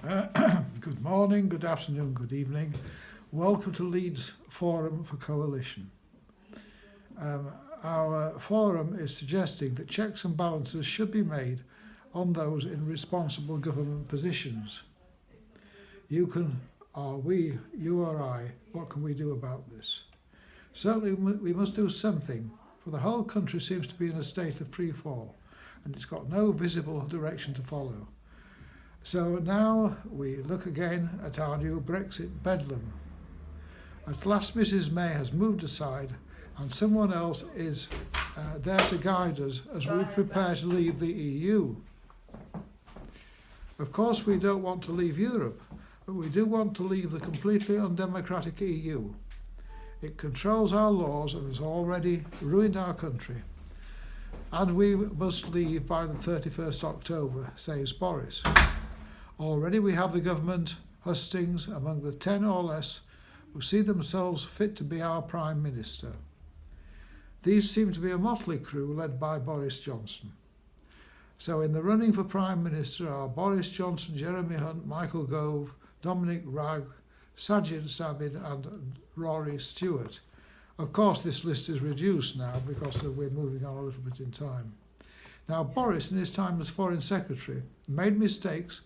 Good morning, good afternoon, good evening. Welcome to Leeds Forum for Coalition. Our forum is suggesting that checks and balances should be made on those in responsible government positions. You or I, what can we do about this? Certainly we must do something, for the whole country seems to be in a state of free fall, and it's got no visible direction to follow. So now we look again at our new Brexitbedlam. At last Mrs May has moved aside and someone else is there to guide us as we prepare to leave the EU. Of course we don't want to leave Europe, but we do want to leave the completely undemocratic EU. It controls our laws and has already ruined our country. And we must leave by the 31st October, says Boris. Already we have the government hustings among the 10 or less who see themselves fit to be our Prime Minister. These seem to be a motley crew led by Boris Johnson. So in the running for Prime Minister are Boris Johnson, Jeremy Hunt, Michael Gove, Dominic Raab, Sajid Javid and Rory Stewart. Of course this list is reduced now because we're moving on a little bit in time. Now Boris in his time as Foreign Secretary made mistakes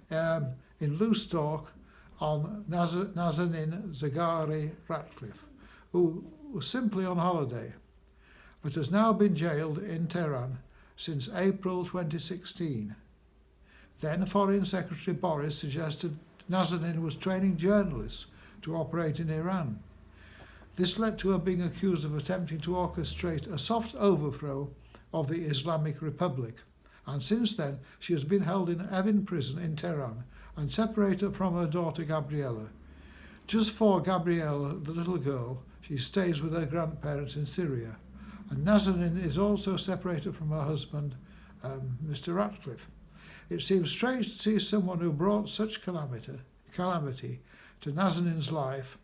in loose talk on Nazanin ZR Ratcliffe, who was simply on holiday, but has now been jailed in Tehran since April 2016. Then Foreign Secretary Boris suggested Nazanin was training journalists to operate in Iran. This led to her being accused of attempting to orchestrate a soft overthrow of the Islamic Republic. And since then, she has been held in Evin prison in Tehran and separated from her daughter Gabriella. Just for Gabriella, the little girl, she stays with her grandparents in Syria. And Nazanin is also separated from her husband, Mr. Ratcliffe. It seems strange to see someone who brought such calamity to Nazanin's life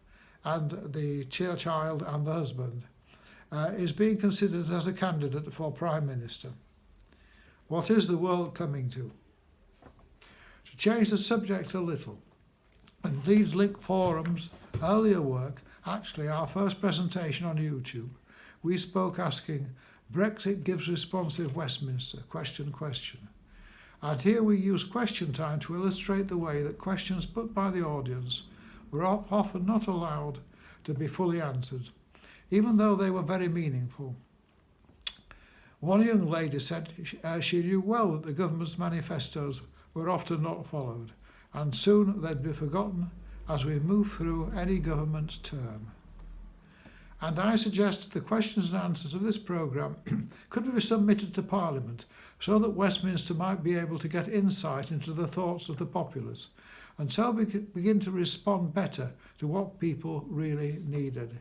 and the child and the husband is being considered as a candidate for Prime Minister. What is the world coming to? To change the subject a little, in Leeds Link Forum's earlier work, actually our first presentation on YouTube, we spoke asking, Brexit gives responsive Westminster, question. And here we use question time to illustrate the way that questions put by the audience were often not allowed to be fully answered, even though they were very meaningful. One young lady said she knew well that the government's manifestos were often not followed, and soon they'd be forgotten as we move through any government term. And I suggest the questions and answers of this programme could be submitted to Parliament so that Westminster might be able to get insight into the thoughts of the populace, and so we could begin to respond better to what people really needed.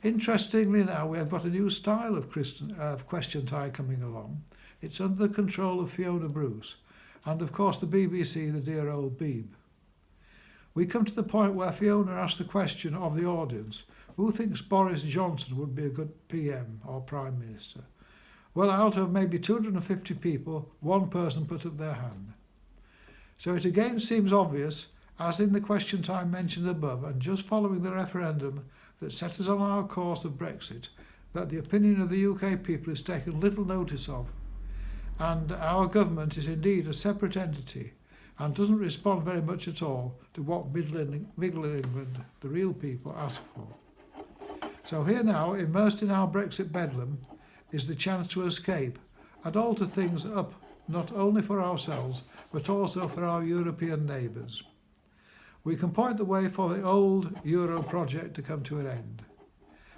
Interestingly now, we have got a new style of question time coming along. It's under the control of Fiona Bruce, and of course the BBC, the dear old Beeb. We come to the point where Fiona asks the question of the audience, who thinks Boris Johnson would be a good PM or Prime Minister? Well, out of maybe 250 people, one person put up their hand. So it again seems obvious, as in the question time mentioned above, and just following the referendum that set us on our course of Brexit, that the opinion of the UK people is taken little notice of, and our government is indeed a separate entity and doesn't respond very much at all to what Middle England, the real people, ask for. So here now, immersed in our Brexitbedlam, is the chance to escape and alter things up, not only for ourselves, but also for our European neighbours. We can point the way for the old Euro project to come to an end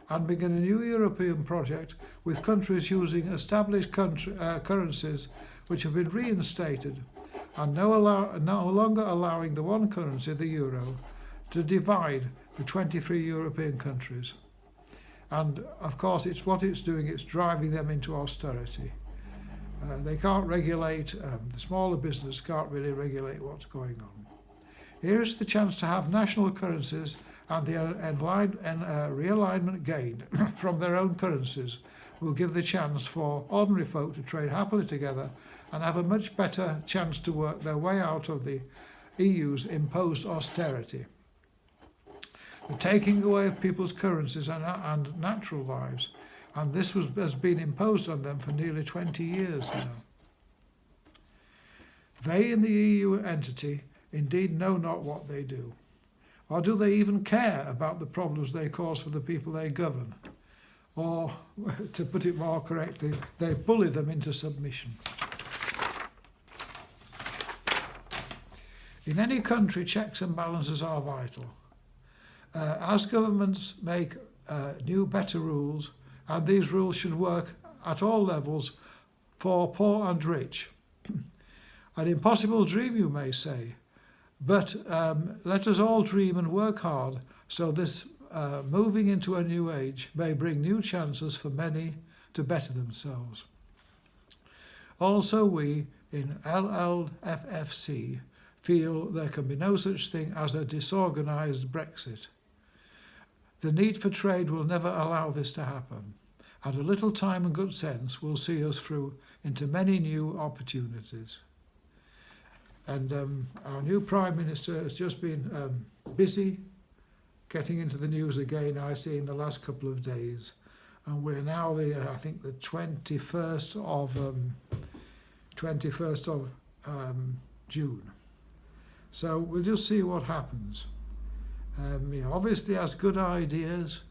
and begin a new European project with countries using established currencies which have been reinstated and no longer allowing the one currency, the euro, to divide the 23 European countries. And of course it's doing, it's driving them into austerity. They can't regulate, the smaller business can't really regulate what's going on. Here's the chance to have national currencies and the realignment gained from their own currencies will give the chance for ordinary folk to trade happily together and have a much better chance to work their way out of the EU's imposed austerity. The taking away of people's currencies and natural lives, and this has been imposed on them for nearly 20 years now. They in the EU entity indeed know not what they do, or do they even care about the problems they cause for the people they govern? Or, to put it more correctly, they bully them into submission. In any country, checks and balances are vital. As governments make new, better rules, and these rules should work at all levels for poor and rich. An impossible dream, you may say, but let us all dream and work hard so this moving into a new age may bring new chances for many to better themselves. Also, we in LLFFC feel there can be no such thing as a disorganised Brexit. The need for trade will never allow this to happen, and a little time and good sense will see us through into many new opportunities. And our new Prime Minister has just been busy getting into the news again, I see, in the last couple of days. And we're now, I think, the 21st of June. So we'll just see what happens. He obviously has good ideas,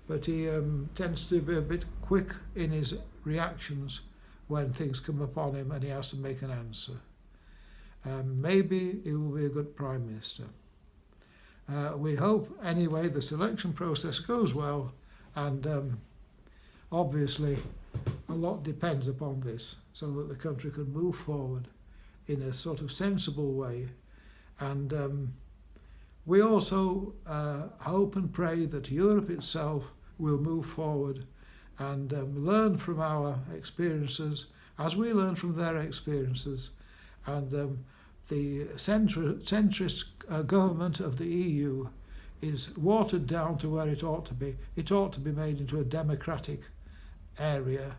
but he tends to be a bit quick in his reactions when things come upon him and he has to make an answer. Maybe he will be a good Prime Minister. We hope, anyway, the selection process goes well, and obviously a lot depends upon this, so that the country can move forward in a sort of sensible way. And we also hope and pray that Europe itself will move forward and learn from our experiences as we learn from their experiences. And the centrist government of the EU is watered down to where it ought to be. It ought to be made into a democratic area.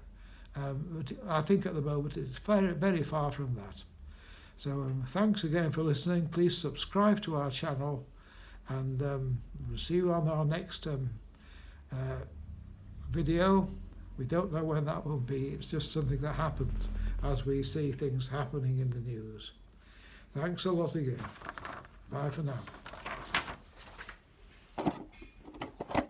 But I think at the moment it's very, very far from that. So thanks again for listening. Please subscribe to our channel, and we'll see you on our next video. We don't know when that will be. It's just something that happens as we see things happening in the news. Thanks a lot again. Bye for now.